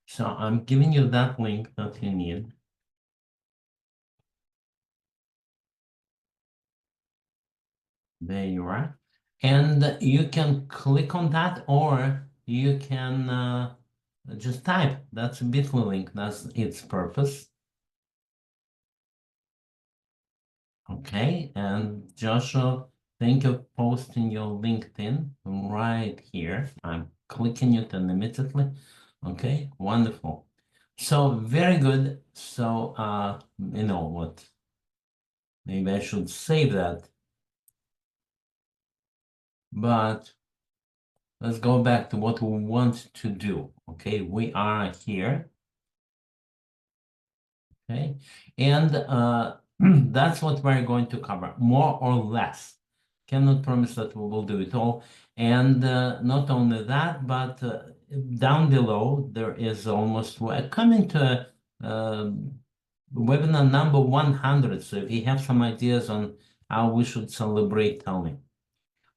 So I'm giving you that link that you need. There you are. And you can click on that, or you can just type. That's a bit.ly link. That's its purpose. Okay, and Joshua, thank you for posting your LinkedIn right here. I'm clicking it and immediately. Okay, wonderful. So very good. So you know what? Maybe I should save that. But let's go back to what we want to do. Okay, we are here. Okay, and that's what we're going to cover, more or less. Cannot promise that we will do it all. And not only that, but down below there is almost, we're coming to webinar number 100. So if you have some ideas on how we should celebrate, tell me.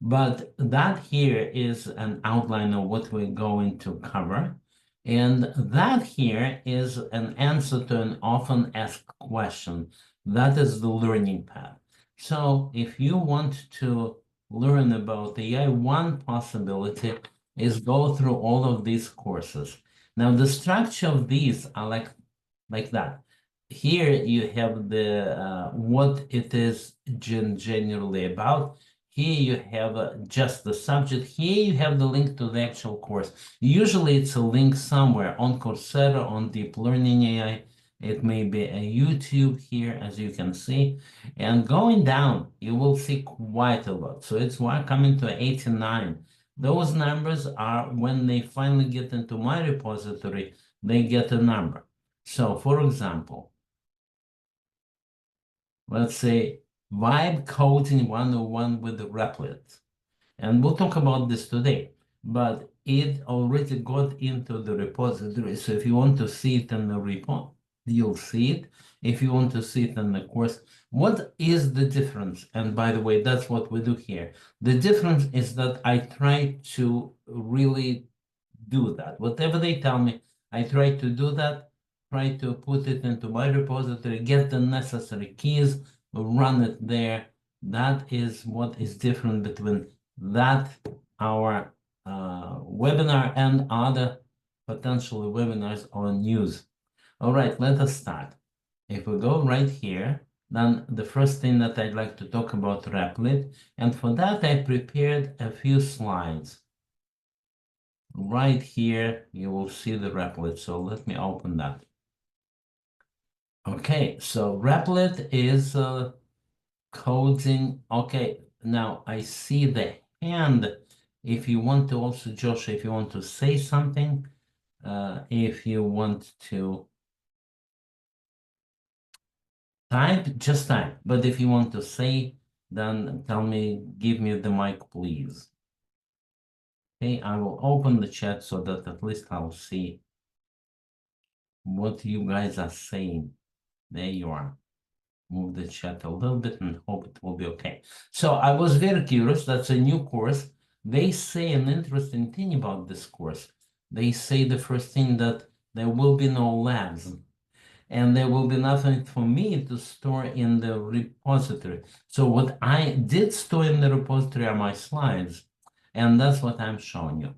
But that here is an outline of what we're going to cover. And that here is an answer to an often asked question. That is the learning path. So if you want to learn about AI, one possibility is go through all of these courses. Now, the structure of these are like that. Here you have the what it is generally about. Here you have just the subject. Here you have the link to the actual course. Usually it's a link somewhere on Coursera, on Deep Learning AI. It may be a YouTube here, as you can see. And going down, you will see quite a lot. So it's coming to 89. Those numbers are when they finally get into my repository, they get a number. So for example, let's say Vibe Coding 101 with the Replit. And we'll talk about this today, but it already got into the repository. So if you want to see it in the repo, you'll see it. If you want to see it in the course, what is the difference? And by the way, that's what we do here. The difference is that I try to really do that. Whatever they tell me, I try to do that, try to put it into my repository, get the necessary keys, run it there. That is what is different between that, our webinar, and other potential webinars or news. All right, let us start. If we go right here, then the first thing that I'd like to talk about Replit, and for that I prepared a few slides. Right here, you will see the Replit. So let me open that. Okay, so Replit is coding. Okay, now I see the hand. If you want to also, Josh, if you want to say something, if you want to type, just type. But if you want to say, then tell me, give me the mic, please. Okay, I will open the chat so that at least I'll see what you guys are saying. There you are. Move the chat a little bit and hope it will be okay. So I was very curious. That's a new course. They say an interesting thing about this course. They say the first thing that there will be no labs and there will be nothing for me to store in the repository. So what I did store in the repository are my slides, and that's what I'm showing you.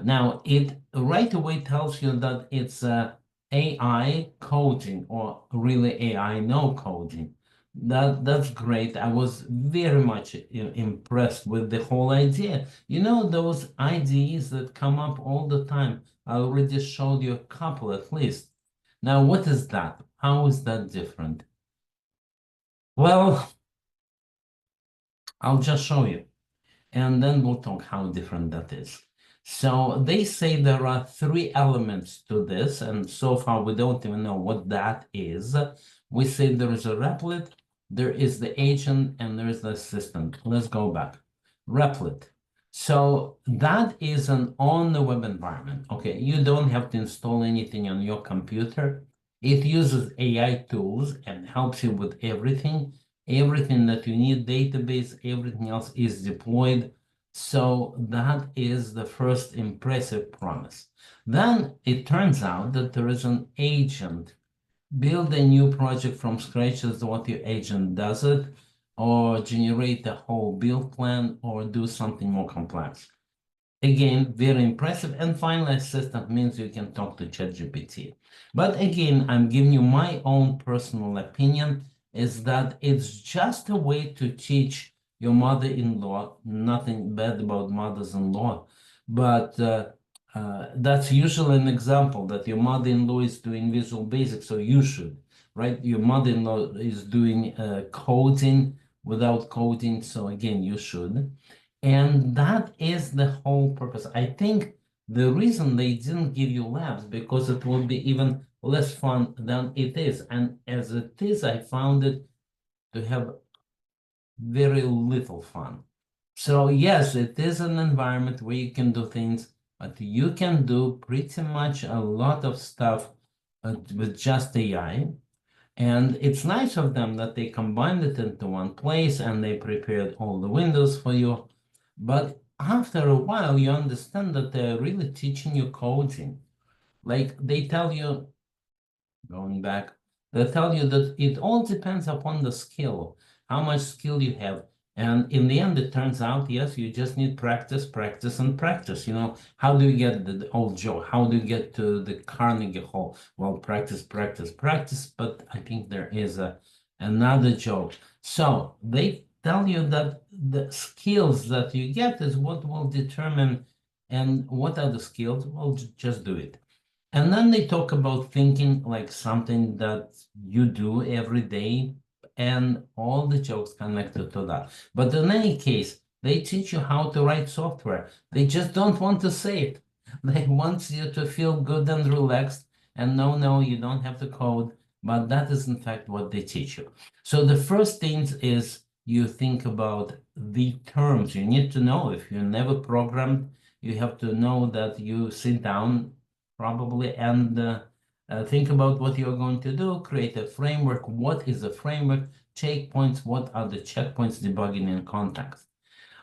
Now, it right away tells you that it's AI coding, or really AI no coding. That's great. I was very much impressed with the whole idea. You know, those ideas that come up all the time. I already showed you a couple at least. Now, what is that? How is that different? Well, I'll just show you, and then we'll talk how different that is. So they say there are three elements to this, and so far we don't even know what that is. We say there is a Replit, there is the agent, and there is the assistant. Let's go back. Replit. So that is an on-the-web environment. Okay, you don't have to install anything on your computer. It uses AI tools and helps you with everything. Everything that you need, database, everything else is deployed So that is the first impressive promise. Then it turns out that there is an agent. Build a new project from scratch is what your agent does it, or generate a whole build plan, or do something more complex. Again, very impressive. And finally, assistant means you can talk to ChatGPT. But again, I'm giving you my own personal opinion is that it's just a way to teach your mother-in-law, nothing bad about mothers-in-law, but that's usually an example that your mother-in-law is doing Visual Basic, so you should, right? Your mother-in-law is doing coding without coding, so again, you should. And that is the whole purpose. I think the reason they didn't give you labs because it will be even less fun than it is. And as it is, I found it to have very little fun. So yes, it is an environment where you can do things, but you can do pretty much a lot of stuff with just AI. And it's nice of them that they combined it into one place and they prepared all the windows for you. But after a while, you understand that they're really teaching you coding. Like they tell you, going back, they tell you that it all depends upon the skill, how much skill you have. And in the end, it turns out, yes, you just need practice, practice, and practice. You know, how do you get the old joke? How do you get to the Carnegie Hall? Well, practice, practice, practice. But I think there is another joke. So they tell you that the skills that you get is what will determine. And what are the skills? Well, just do it. And then they talk about thinking like something that you do every day and all the jokes connected to that. But in any case, they teach you how to write software. They just don't want to say it. They want you to feel good and relaxed. And no, you don't have to code. But that is in fact what they teach you. So the first thing is you think about the terms. You need to know if you never programmed, you have to know that you sit down probably, and think about what you're going to do, create a framework. What is a framework? Checkpoints, what are the checkpoints, debugging in context?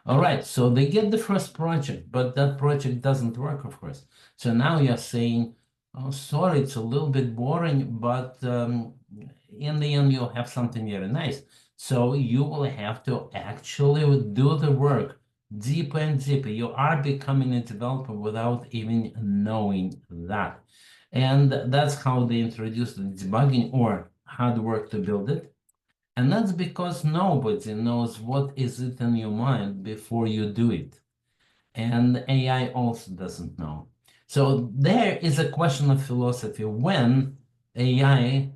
All right, so they get the first project, but that project doesn't work, of course. So now you're saying, oh, sorry, it's a little bit boring, but in the end, you'll have something very nice. So you will have to actually do the work deeper and deeper. You are becoming a developer without even knowing that. And that's how they introduced the debugging or hard work to build it. And that's because nobody knows what is it in your mind before you do it. And AI also doesn't know. So there is a question of philosophy when AI,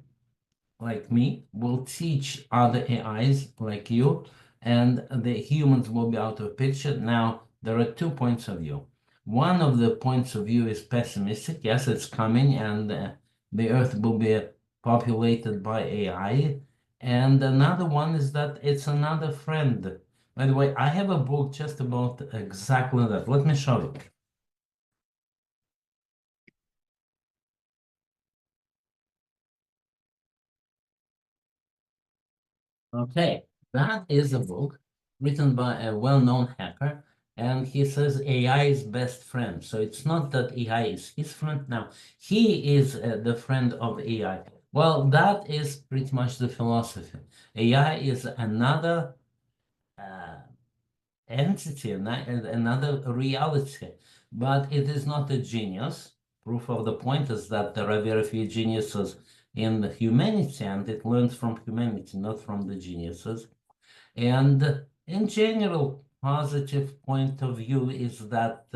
like me, will teach other AIs like you, and the humans will be out of picture. Now, there are 2 points of view. One of the points of view is pessimistic. Yes, it's coming, and the Earth will be populated by AI. And another one is that it's another friend. By the way, I have a book just about exactly that. Let me show you. Okay, that is a book written by a well-known hacker, and he says AI is best friend. So it's not that AI is his friend now. He is the friend of AI. Well, that is pretty much the philosophy. AI is another uh, entity, another reality, but it is not a genius. Proof of the point is that there are very few geniuses in humanity, and it learns from humanity, not from the geniuses. And in general, positive point of view is that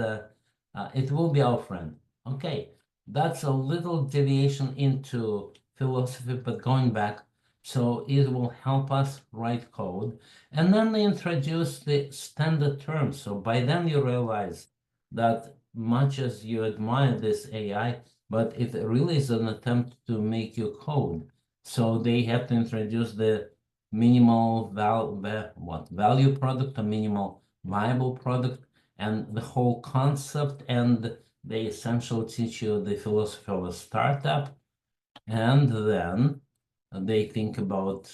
it will be our friend. Okay, that's a little deviation into philosophy, but going back, so it will help us write code. And then they introduce the standard terms. So by then you realize that much as you admire this AI, but it really is an attempt to make you code. So they have to introduce the minimal value product, a minimal viable product, and the whole concept. And they essentially teach you the philosophy of a startup, and then they think about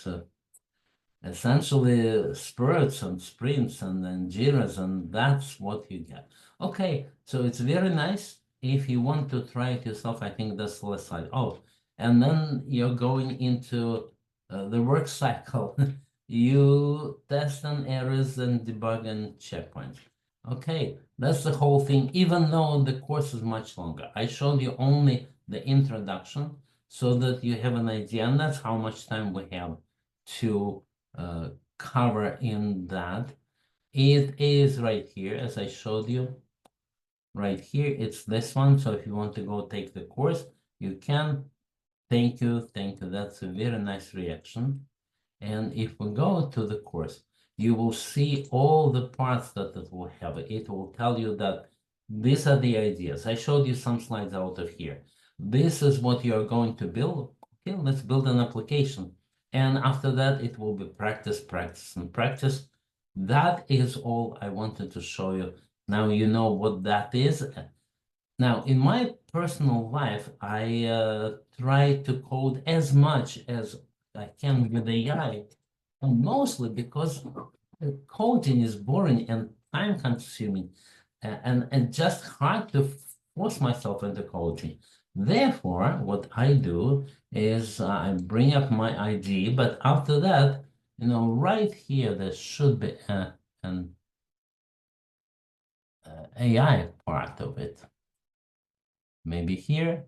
essentially spurts and sprints and then jiras, and that's what you get. Okay, so it's very nice. If you want to try it yourself, I think that's the left side. Oh, and then you're going into the work cycle. You test on errors and debug and checkpoints. Okay, that's the whole thing, even though the course is much longer. I showed you only the introduction so that you have an idea, and that's how much time we have to cover in that. It is right here, as I showed you. Right here, it's this one. So if you want to go take the course, you can. Thank you, thank you. That's a very nice reaction. And if we go to the course, you will see all the parts that it will have. It will tell you that these are the ideas. I showed you some slides out of here. This is what you're going to build. Okay, let's build an application. And after that, it will be practice, practice, and practice. That is all I wanted to show you. Now you know what that is. Now, in my personal life, I try to code as much as I can with AI, and mostly because coding is boring and time consuming and just hard to force myself into coding. Therefore, what I do is I bring up my ID, but after that, right here, there should be an AI part of it. Maybe here.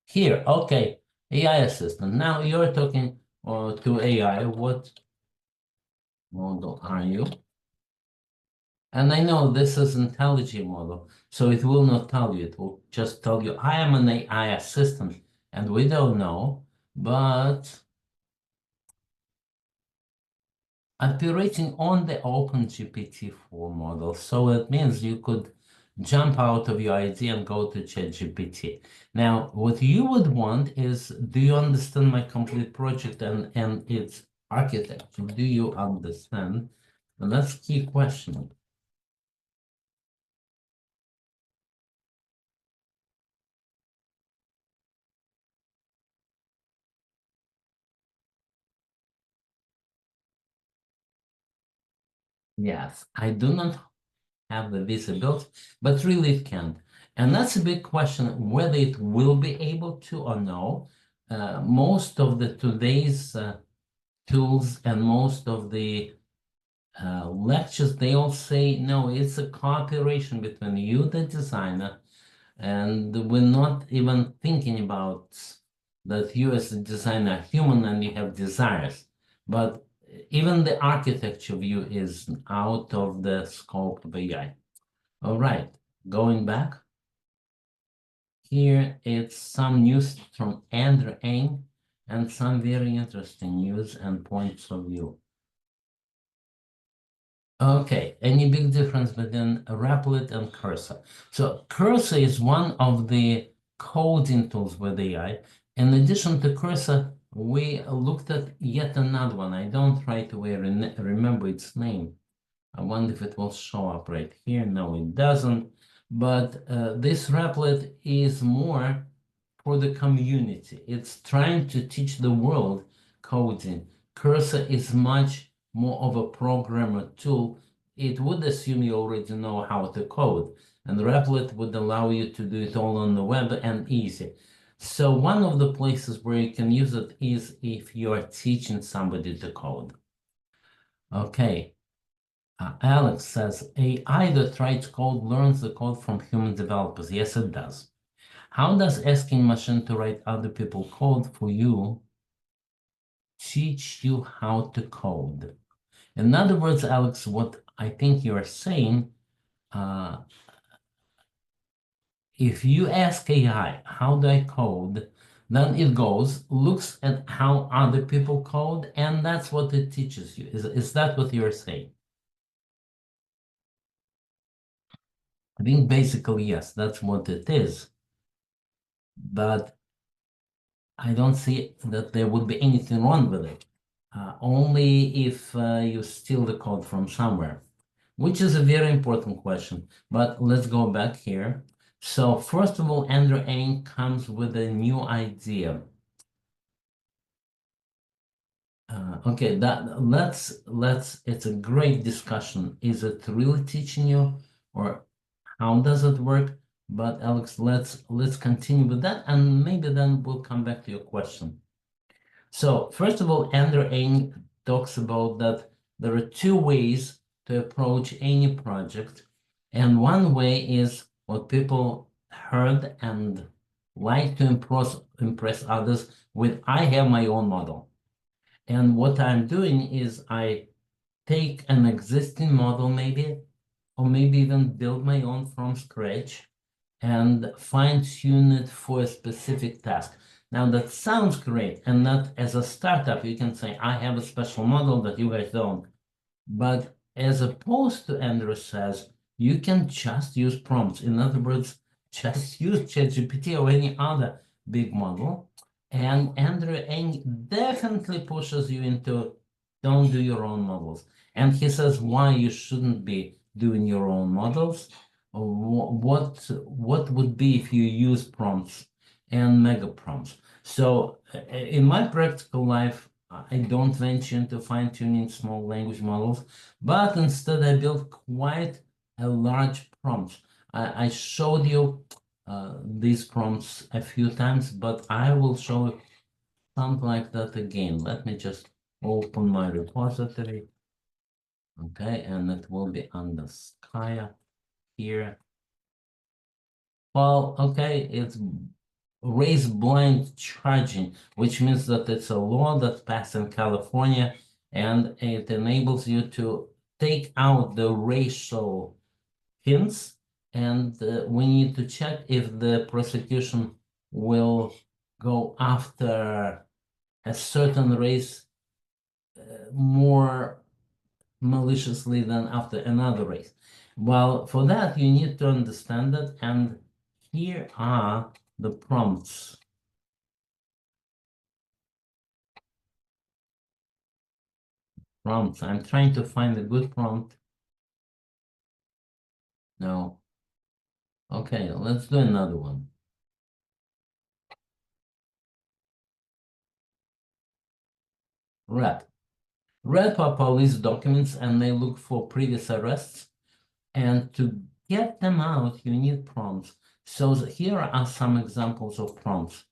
Here, okay, AI assistant. Now you're talking to AI. What model are you? And I know this is intelligent model, so it will not tell you. It will just tell you, I am an AI assistant, and we don't know, but operating on the OpenGPT-4 model. So it means you could jump out of your ID and go to ChatGPT. Now, what you would want is, do you understand my complete project and its architecture? Do you understand? And that's key question. Yes, I do not have the visibility, but really it can. And that's a big question, whether it will be able to or no. Most of the today's tools and most of the lectures, they all say, no, it's a cooperation between you, the designer, and we're not even thinking about that you as a designer are human and you have desires. But even the architecture view is out of the scope of AI. All right, going back. Here it's some news from Andrew Ng and some very interesting news and points of view. Okay, any big difference between Replit and Cursor? So Cursor is one of the coding tools with AI. In addition to Cursor, we looked at yet another one. I don't right away remember its name. I wonder if it will show up right here. No, it doesn't. But this Replit is more for the community. It's trying to teach the world coding. Cursor is much more of a programmer tool. It would assume you already know how to code, and Replit would allow you to do it all on the web and easy. So one of the places where you can use it is if you are teaching somebody to code. Okay. Alex says, AI that writes code learns the code from human developers. Yes, it does. How does asking machine to write other people code for you teach you how to code? In other words, Alex, what I think you're saying, if you ask AI, how do I code? Then it goes, looks at how other people code, and that's what it teaches you. Is that what you're saying? I think basically, yes, that's what it is. But I don't see that there would be anything wrong with it. Only if you steal the code from somewhere, which is a very important question. But let's go back here. So first of all, Andrew Ng comes with a new idea. Okay, it's a great discussion. Is it really teaching you, or how does it work? But Alex, let's continue with that, and maybe then we'll come back to your question. So first of all, Andrew Ng talks about that there are two ways to approach any project, and one way is what people heard and like to impress others with. I have my own model. And what I'm doing is I take an existing model maybe, or maybe even build my own from scratch and fine tune it for a specific task. Now that sounds great, and that as a startup, you can say, I have a special model that you guys don't. But as opposed to Andrew says, you can just use prompts. In other words, just use ChatGPT or any other big model. And Andrew Ng definitely pushes you into don't do your own models. And he says why you shouldn't be doing your own models. What would be if you use prompts and mega prompts? So in my practical life, I don't venture into fine-tuning small language models, but instead I built quite a large prompt. I showed you these prompts a few times, but I will show you something like that again. Let me just open my repository. Okay, and it will be under Skya here. Well, okay, it's raise blind charging, which means that it's a law that passed in California, and it enables you to take out the racial hints, and we need to check if the prosecution will go after a certain race more maliciously than after another race. Well, for that, you need to understand it, and here are the prompts. I'm trying to find a good prompt. No. Okay, let's do another one. Red. Red are police documents and they look for previous arrests. And to get them out, you need prompts. So here are some examples of prompts.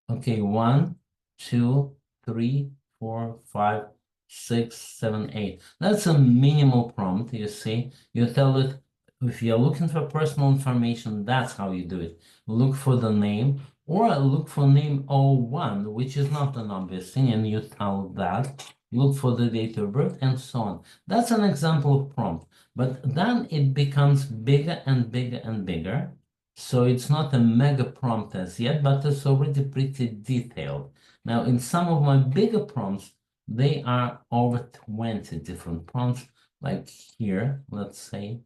Okay, 1, 2, 3, 4, 5, 6, 7, 8. That's a minimal prompt, you see. You tell it, if you're looking for personal information, that's how you do it. Look for the name, or look for name 01, which is not an obvious thing, and you tell that. Look for the date of birth, and so on. That's an example of prompt. But then it becomes bigger and bigger and bigger. So it's not a mega prompt as yet, but it's already pretty detailed. Now, in some of my bigger prompts, they are over 20 different prompts, like here, let's say,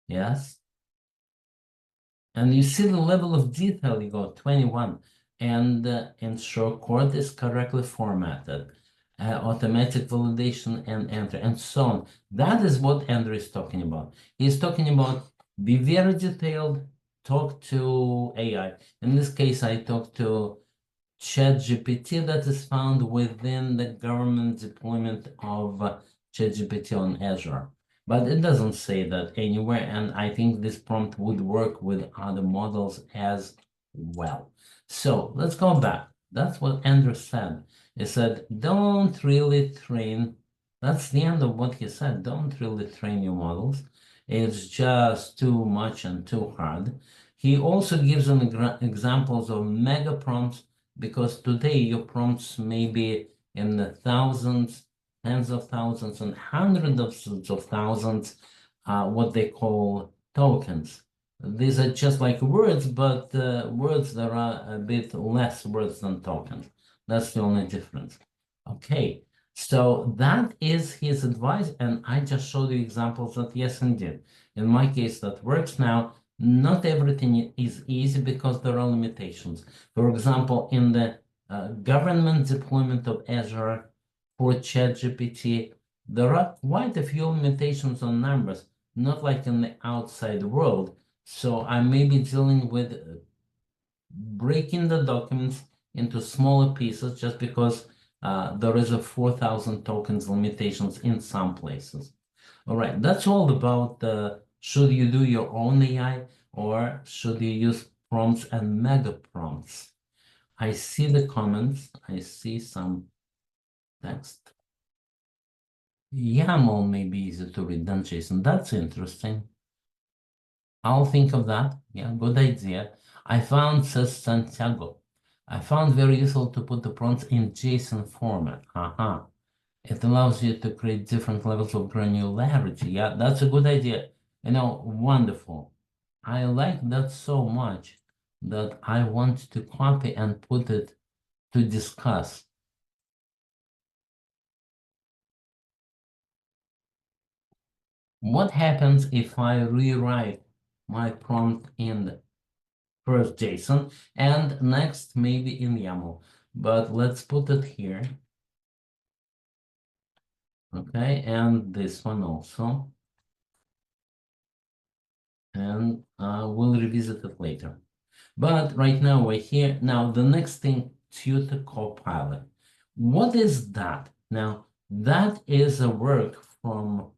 yes. And you see the level of detail, you go 21, and ensure code is correctly formatted, automatic validation and enter, and so on. That is what Andrew is talking about. He's talking about be very detailed, talk to AI. In this case, I talk to ChatGPT that is found within the government deployment of ChatGPT on Azure. But it doesn't say that anywhere, and I think this prompt would work with other models as well. So let's go back. That's what Andrew said. He said, don't really train. That's the end of what he said. Don't really train your models. It's just too much and too hard. He also gives an examples of mega prompts because today your prompts may be in the thousands, tens of thousands, and hundreds of thousands, what they call tokens. These are just like words, but words that are a bit less words than tokens. That's the only difference. Okay, so that is his advice, and I just showed you examples that yes, indeed. In my case, that works now. Not everything is easy because there are limitations. For example, in the government deployment of Azure for ChatGPT, there are quite a few limitations on numbers, not like in the outside world. So I may be dealing with breaking the documents into smaller pieces just because there is a 4,000 tokens limitations in some places. All right, that's all about should you do your own AI or should you use prompts and mega prompts? I see the comments. I see some text. YAML may be easy to read than JSON. That's interesting. I'll think of that. Yeah, good idea. I found, says Santiago, I found very useful to put the prompts in JSON format. It allows you to create different levels of granularity. Yeah, that's a good idea. Wonderful. I like that so much that I want to copy and put it to discuss. What happens if I rewrite my prompt in first JSON and next maybe in YAML? But let's put it here. Okay, and this one also. And we'll revisit it later. But right now we're here. Now, the next thing, Tutor Copilot. What is that? Now, that is a work from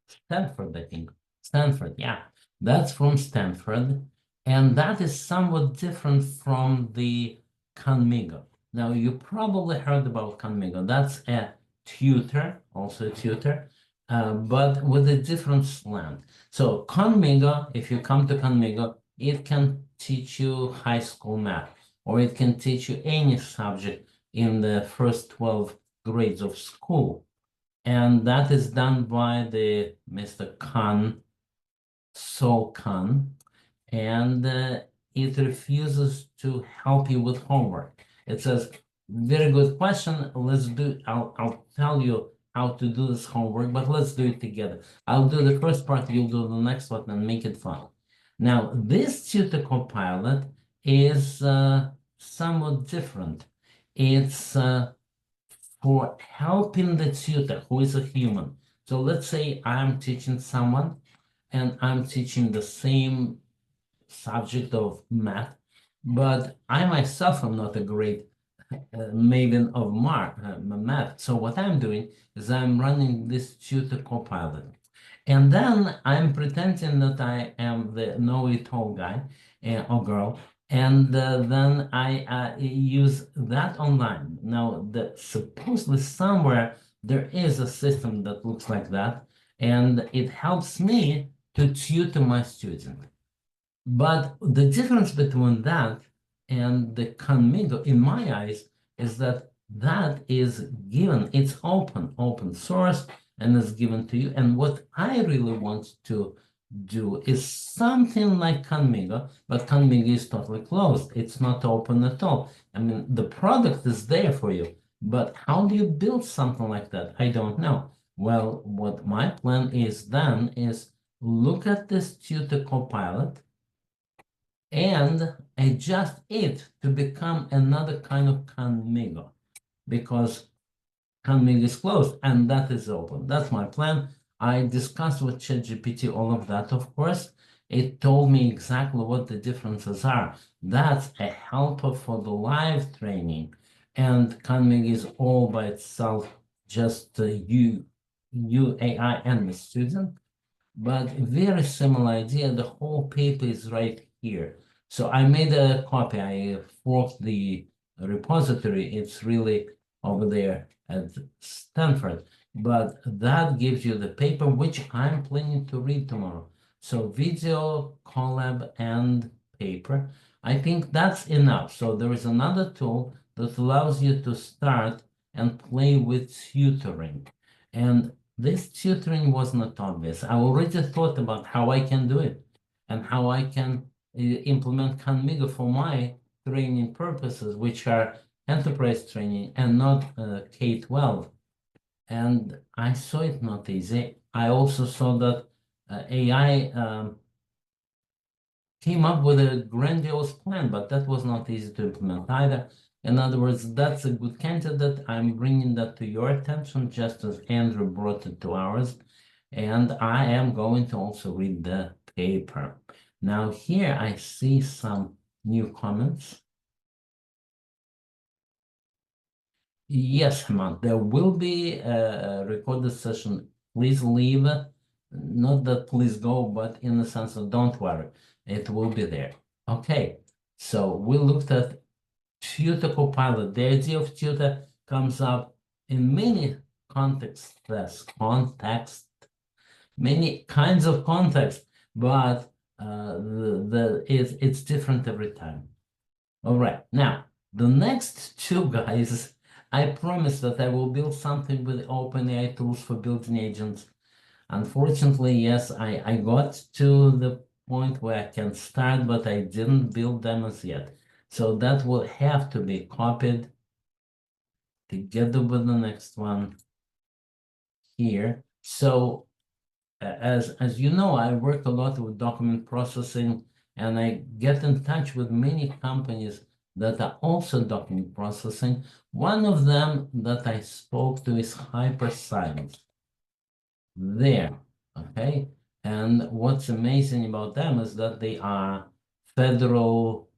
Stanford, I think. Stanford, yeah. That's from Stanford. And that is somewhat different from the Conmigo. Now, you probably heard about Conmigo. That's a tutor, also a tutor, but with a different slant. So Conmigo, if you come to Conmigo, it can teach you high school math, or it can teach you any subject in the first 12 grades of school. And that is done by the Mr. Sol Khan, and it refuses to help you with homework. It says, very good question. I'll tell you how to do this homework, but let's do it together. I'll do the first part, you'll do the next one, and make it fun. Now, this tutor copilot is somewhat different. It's for helping the tutor who is a human. So let's say I'm teaching someone and I'm teaching the same subject of math, but I myself am not a great maven of math. So what I'm doing is I'm running this tutor copilot. And then I'm pretending that I am the know-it-all guy or girl, and then I use that online. Now, supposedly somewhere there is a system that looks like that, and it helps me to tutor my student. But the difference between that and the Conmigo, in my eyes, is that that is given, it's open source, and is given to you. And what I really want to do is something like Conmigo, but Conmigo is totally closed. It's not open at all. I mean, the product is there for you, but how do you build something like that? I don't know. Well, what my plan is then is look at this tutor copilot and adjust it to become another kind of Conmigo, because Conmigo is closed and that is open. That's my plan. I discussed with ChatGPT all of that, of course. It told me exactly what the differences are. That's a helper for the live training, and Conmigo is all by itself, just you, AI, and the student. But very similar idea. The whole paper is right here. So I made a copy. I forked the repository. It's really over there at Stanford. But that gives you the paper, which I'm planning to read tomorrow. So video, Colab, and paper. I think that's enough. So there is another tool that allows you to start and play with tutoring. And this tutoring was not obvious. I already thought about how I can do it and how I can implement Conmigo for my training purposes, which are enterprise training and not K-12. And I saw it not easy. I also saw that AI came up with a grandiose plan, but that was not easy to implement either. In other words, that's a good candidate. I'm bringing that to your attention, just as Andrew brought it to ours. And I am going to also read the paper. Now here I see some new comments. Yes, Hamad, there will be a recorded session. Please leave. Not that please go, but in the sense of don't worry, it will be there. Okay, so we looked at Tutor Copilot. The idea of Tutor comes up in many contexts, many kinds of contexts, but it's different every time. All right, now the next two guys, I promise that I will build something with OpenAI tools for building agents. Unfortunately, yes, I got to the point where I can start, but I didn't build them as yet. So that will have to be copied together with the next one here. So as you know, I work a lot with document processing, and I get in touch with many companies that are also document processing. One of them that I spoke to is Hyperscience. There, okay? And what's amazing about them is that they are federal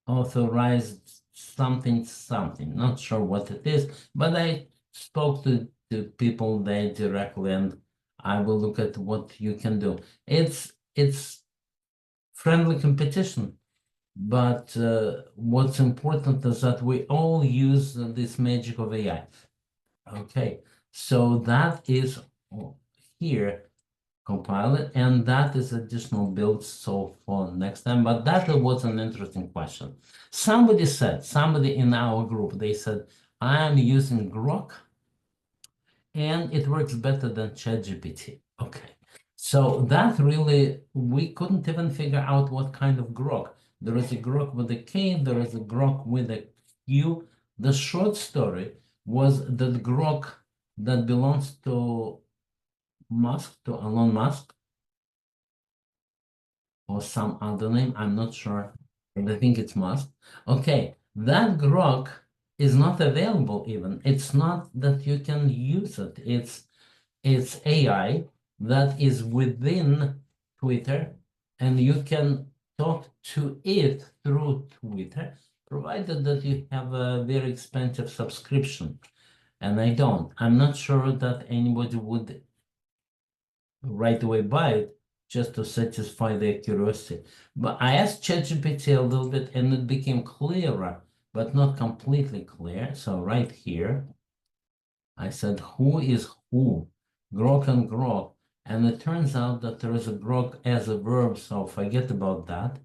authorized something, not sure what it is, but I spoke to people there directly, and I will look at what you can do. It's friendly competition, but what's important is that we all use this magic of AI. Okay, so that is here, compile it, and that is additional builds so for next time. But that was an interesting question. Somebody in our group, they said, I'm using Grok and it works better than ChatGPT. Okay, so that really, we couldn't even figure out what kind of Grok. There is a Grok with a K, there is a Grok with a Q. The short story was that Grok that belongs to Elon Musk, or some other name, I'm not sure, but I think it's Musk. Okay, that Grok is not available even. It's not that you can use it. It's AI that is within Twitter, and you can talk to it through Twitter, provided that you have a very expensive subscription. And I don't. I'm not sure that anybody would right away buy it just to satisfy their curiosity. But I asked ChatGPT a little bit and it became clearer, but not completely clear. So right here, I said, who is who? Grok and Grok. And it turns out that there is a Grok as a verb, so forget about that.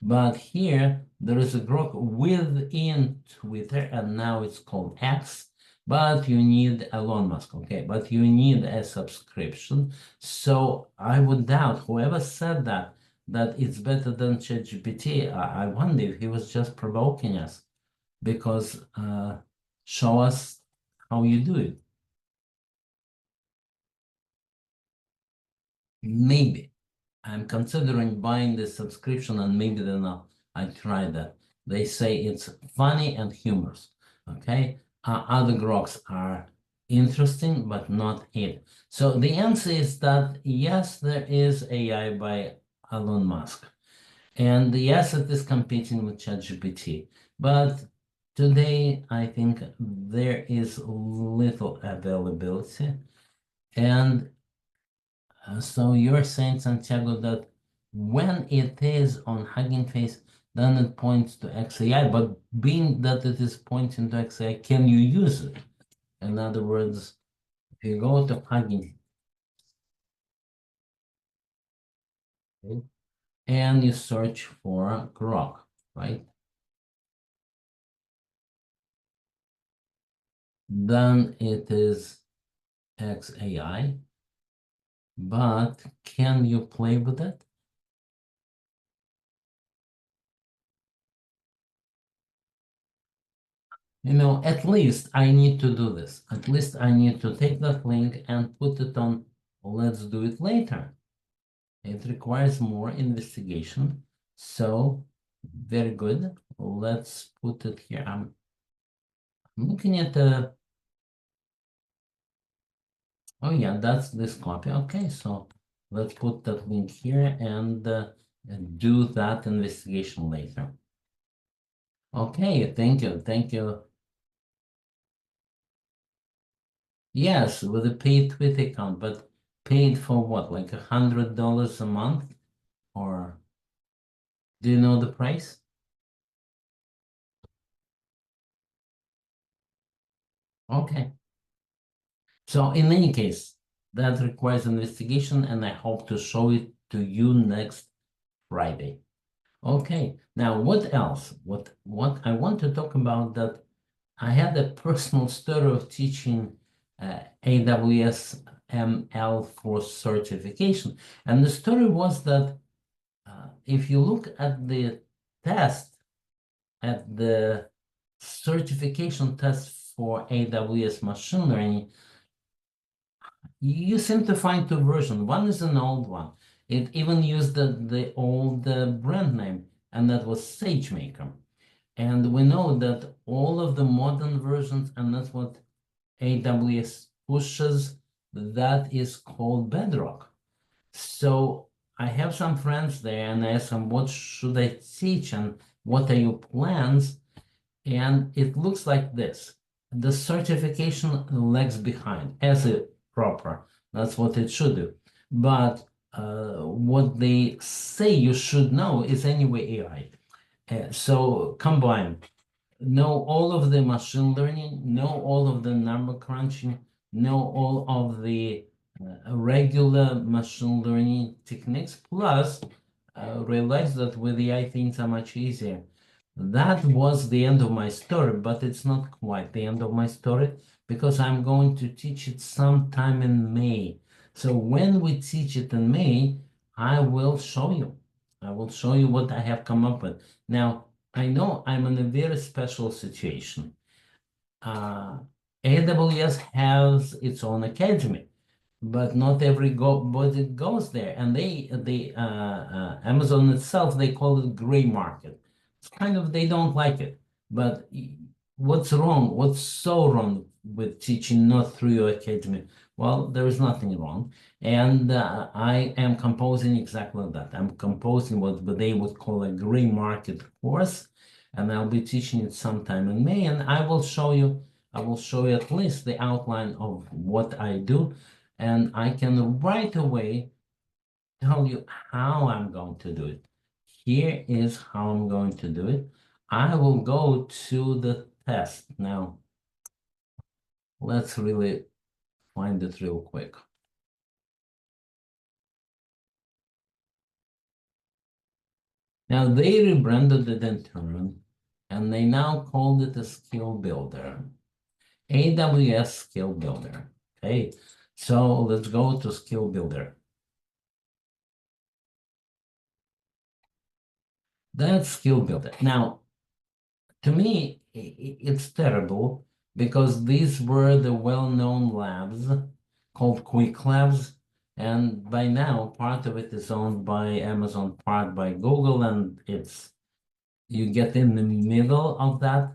But here, there is a Grok within Twitter, and now it's called X. But you need Elon Musk, okay? But you need a subscription. So I would doubt whoever said that it's better than ChatGPT. I wonder if he was just provoking us, because show us how you do it. Maybe I'm considering buying the subscription, and maybe then I try that. They say it's funny and humorous. Okay, other groks are interesting, but not it. So the answer is that yes, there is AI by Elon Musk, and yes, it is competing with ChatGPT. But today, I think there is little availability, and so you're saying, Santiago, that when it is on Hugging Face, then it points to XAI, but being that it is pointing to XAI, can you use it? In other words, if you go to Hugging Face and you search for Grok, right? Then it is XAI, but can you play with it? You know, at least I need to do this. At least I need to take that link and put it on, let's do it later. It requires more investigation. So very good. Let's put it here. I'm looking at the, oh yeah, that's this copy. Okay, so let's put that link here and do that investigation later. Okay, thank you, thank you. Yes, with a paid Twitter account, but paid for what, like $100 a month? Or do you know the price? Okay. So in any case, that requires investigation, and I hope to show it to you next Friday. Okay. Now, what else? What I want to talk about that I had a personal story of teaching AWS ML for certification, and the story was that if you look at the test, at the certification test for AWS machine learning, you seem to find two versions. One is an old one. It even used the old brand name, and that was SageMaker. And we know that all of the modern versions, and that's what AWS pushes, that is called Bedrock. So I have some friends there, and I ask them, what should I teach and what are your plans? And it looks like this. The certification lags behind as a proper. That's what it should do. But what they say you should know is anyway AI. So combine, know all of the machine learning, know all of the number crunching, know all of the regular machine learning techniques, plus realize that with AI things are much easier. That was the end of my story, but it's not quite the end of my story because I'm going to teach it sometime in May. So when we teach it in May, I will show you. I will show you what I have come up with. Now, I know I'm in a very special situation. Uh, AWS has its own academy, but not everybody goes there. And Amazon itself, they call it gray market. It's kind of, they don't like it. But what's wrong? What's so wrong with teaching not through your academy? Well, there is nothing wrong. And I am composing exactly that. I'm composing what they would call a gray market course, and I'll be teaching it sometime in May. And I will show you at least the outline of what I do, and I can right away tell you how I'm going to do it. Here is how I'm going to do it. I will go to the test. Now, let's really find it real quick. Now, they rebranded it in turn, and they now called it a skill builder, AWS skill builder. Okay, so let's go to skill builder. That's skill builder. Now, to me, it's terrible because these were the well-known labs called Quick Labs, and by now part of it is owned by Amazon, part by Google, and it's you get in the middle of that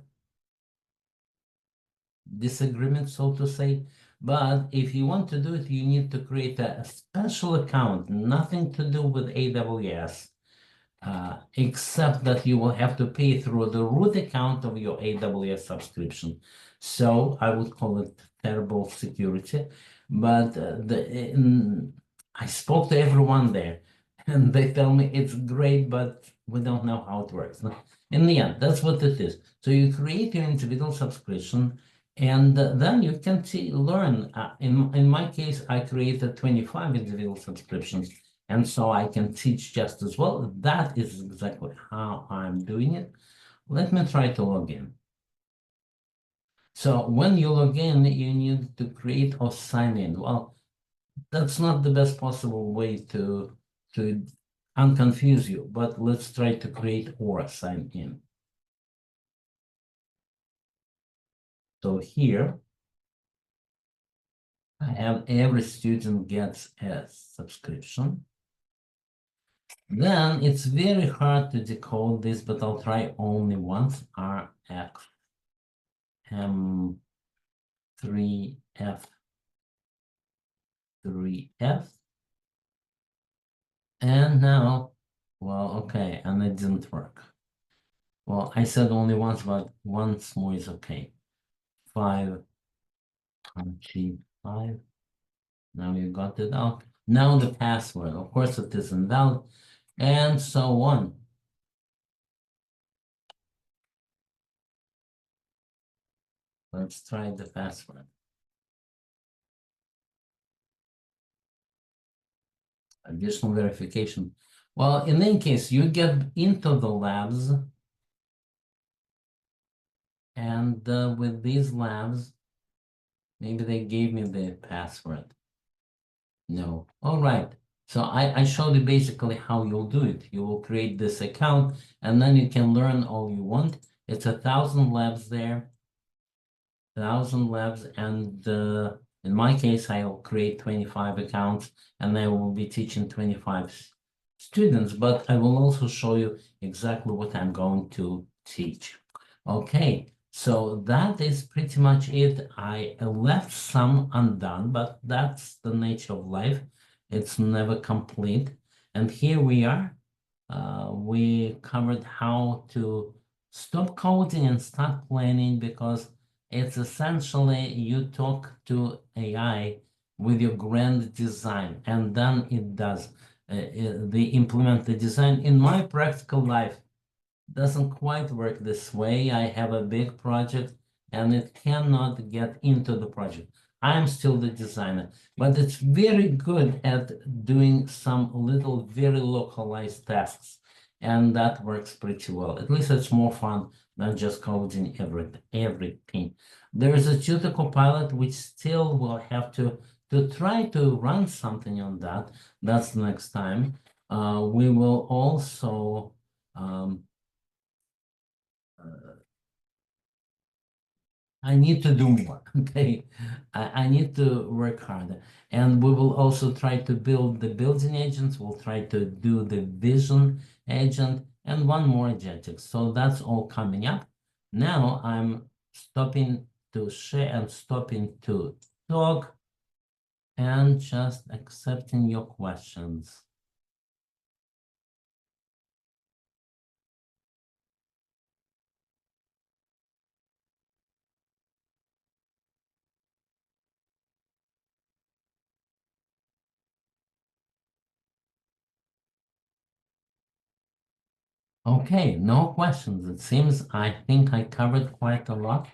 disagreement, so to say. But if you want to do it, you need to create a special account, nothing to do with AWS. Except that you will have to pay through the root account of your AWS subscription. So I would call it terrible security. But I spoke to everyone there, and they tell me it's great, but we don't know how it works. In the end, that's what it is. So you create your individual subscription, and then you can learn. In my case, I created 25 individual subscriptions, and so I can teach just as well. That is exactly how I'm doing it. Let me try to log in. So when you log in, you need to create or sign in. Well, that's not the best possible way to unconfuse you, but let's try to create or sign in. So here, I have every student gets a subscription. Then it's very hard to decode this, but I'll try only once. RX M3F 3F. And now, well, okay, and it didn't work. Well, I said only once, but once more is okay. 525. Now you got it out. Now the password. Of course, it is invalid, and so on. Let's try the password. Additional verification. Well, in any case, you get into the labs, and with these labs, maybe they gave me the password. No. All right. So I showed you basically how you'll do it. You will create this account, and then you can learn all you want. It's 1,000 labs there. 1,000 labs, and in my case, I'll create 25 accounts, and I will be teaching 25 students, but I will also show you exactly what I'm going to teach. Okay, so that is pretty much it. I left some undone, but that's the nature of life. It's never complete. And here we are. We covered how to stop coding and start planning, because it's essentially you talk to AI with your grand design, and then it does. They implement the design. In my practical life, doesn't quite work this way. I have a big project and it cannot get into the project. I'm still the designer, but it's very good at doing some little very localized tasks, and that works pretty well. At least it's more fun than just coding everything. There is a tutor copilot which still will have to try to run something on that. That's the next time. We will also I need to do more. Okay, I need to work harder, and we will also try to build the building agents. We'll try to do the vision agent and one more agentic. So that's all coming up. Now I'm stopping to share and stopping to talk and just accepting your questions. Okay, no questions. It seems I think I covered quite a lot.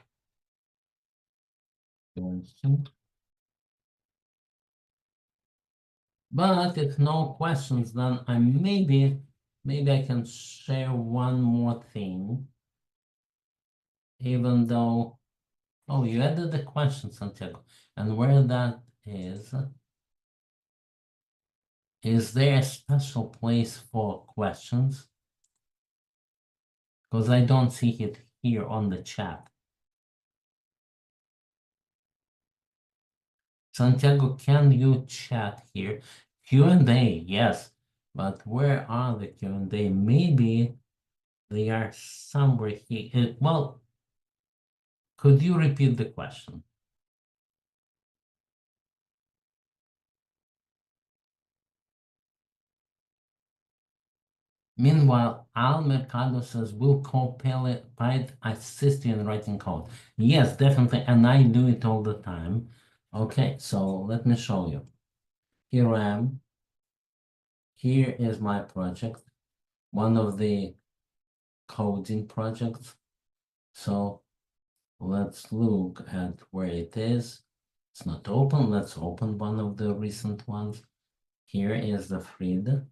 But if no questions, then I maybe I can share one more thing, even though, oh, you added the question, Santiago, and where that is there a special place for questions? Because I don't see it here on the chat. Santiago, can you chat here? Q&A, yes, but where are the Q&A? Maybe they are somewhere here. Well, could you repeat the question? Meanwhile, Al Mercado says, will Copilot assist you in writing code? Yes, definitely, and I do it all the time. Okay, so let me show you. Here I am. Here is my project, one of the coding projects. So let's look at where it is. It's not open. Let's open one of the recent ones. Here is the Frida.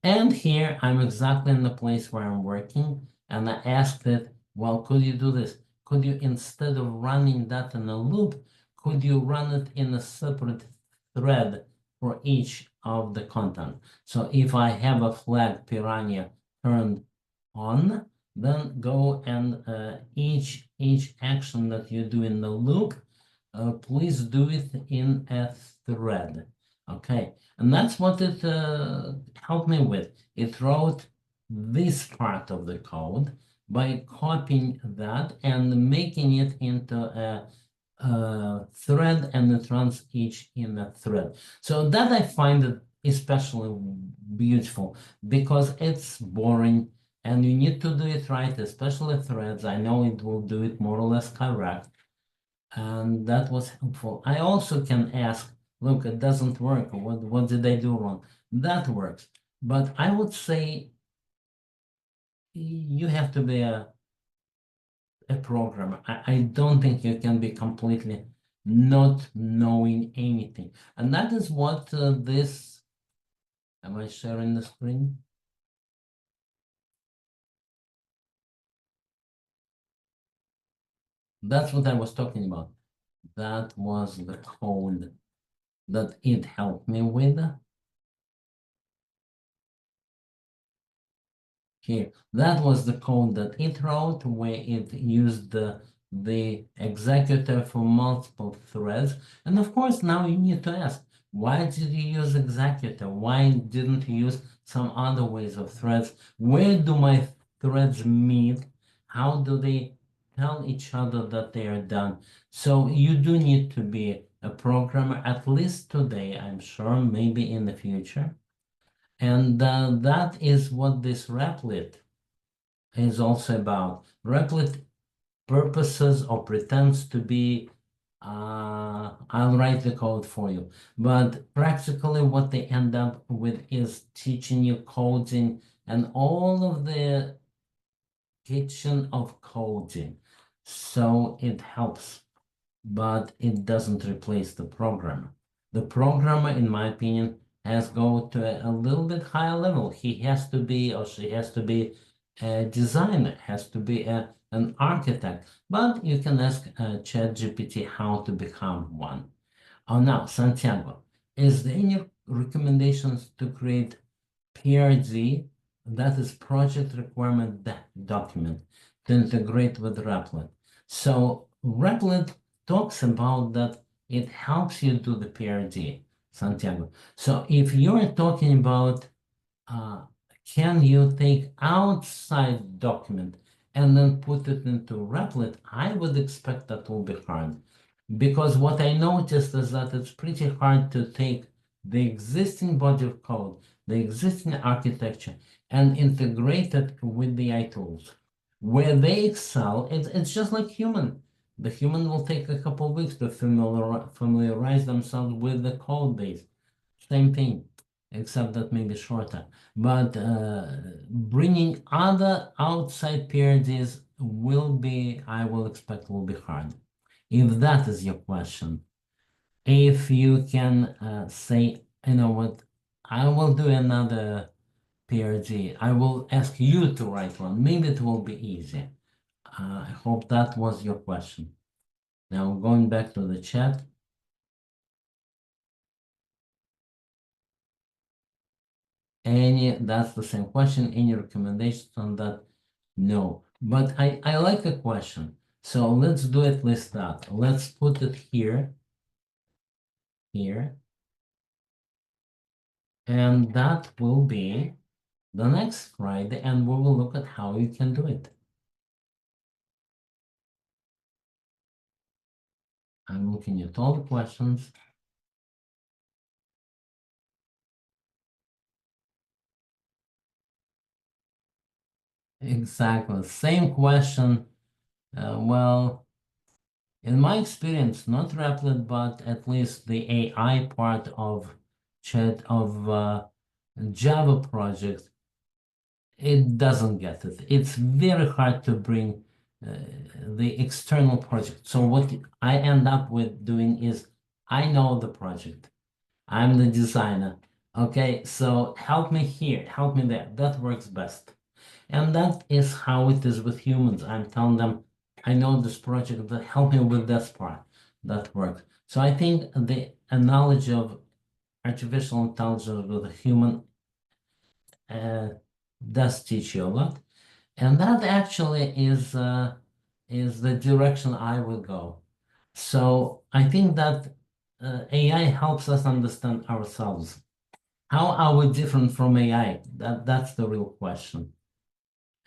And here I'm exactly in the place where I'm working, and I asked it, well, could you do this? Could you, instead of running that in a loop, could you run it in a separate thread for each of the content? So if I have a flag piranha turned on, then go and each action that you do in the loop, please do it in a thread. Okay, and that's what it helped me with. It wrote this part of the code by copying that and making it into a thread, and it runs each in a thread. So that I find it especially beautiful because it's boring and you need to do it right, especially threads. I know it will do it more or less correct. And that was helpful. I also can ask, look, it doesn't work. What did I do wrong? That works. But I would say you have to be a programmer. I don't think you can be completely not knowing anything. And that is what this, am I sharing the screen? That's what I was talking about. That was the code that it helped me with. Here, that was the code that it wrote where it used the executor for multiple threads. And of course, now you need to ask, why did you use executor? Why didn't you use some other ways of threads? Where do my threads meet? How do they tell each other that they are done? So you do need to be a programmer, at least today, I'm sure, maybe in the future. And that is what this replit is also about. Replit purposes or pretends to be, I'll write the code for you, but practically what they end up with is teaching you coding and all of the kitchen of coding. So it helps, but it doesn't replace the programmer. The programmer, in my opinion, has go to a little bit higher level. He has to be, or she has to be a designer, has to be an architect. But you can ask ChatGPT how to become one. Oh, now, Santiago, is there any recommendations to create PRD, that is project requirement document, to integrate with Replit? So Replit talks about that it helps you do the PRD, Santiago. So if you're talking about can you take outside document and then put it into Replit, I would expect that will be hard. Because what I noticed is that it's pretty hard to take the existing body of code, the existing architecture, and integrate it with the AI tools. Where they excel, it's just like human. The human will take a couple of weeks to familiarize themselves with the code base. Same thing, except that maybe shorter. But bringing other outside PRDs will be, I will expect, will be hard. If that is your question, if you can say, you know what, I will do another PRD. I will ask you to write one. Maybe it will be easy. I hope that was your question. Now going back to the chat. That's the same question. Any recommendations on that? No. But I like a question. So let's do at least that. Let's put it here. Here. And that will be the next Friday, and we will look at how you can do it. I'm looking at all the questions. Exactly, same question. Well, in my experience, not Replit, but at least the AI part of chat of Java project, it doesn't get it. It's very hard to bring the external project. So what I end up with doing is I know the project. I'm the designer. Okay, so help me here, help me there. That works best. And that is how it is with humans. I'm telling them, I know this project, but help me with this part. That works. So I think the analogy of artificial intelligence with a human does teach you a lot. And that actually is the direction I will go. So I think that AI helps us understand ourselves. How are we different from AI? That's the real question.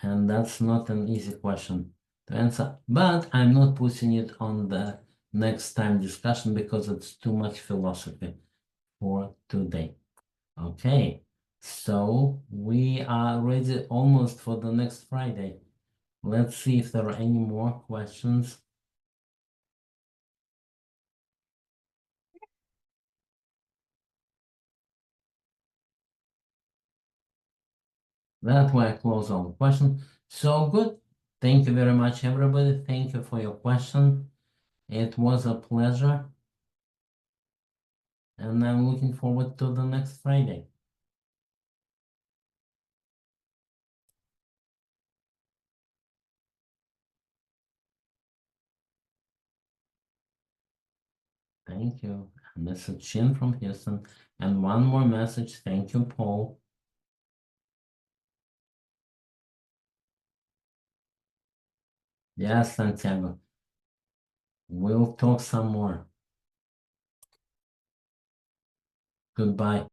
And that's not an easy question to answer. But I'm not pushing it on the next time discussion because it's too much philosophy for today. Okay, so we are ready almost for the next Friday. Let's see if there are any more questions. That way I close all the questions. So good. Thank you very much, everybody. Thank you for your question. It was a pleasure. And I'm looking forward to the next Friday. Thank you. Message Shin from Houston. And one more message. Thank you, Paul. Yes, Santiago. We'll talk some more. Goodbye.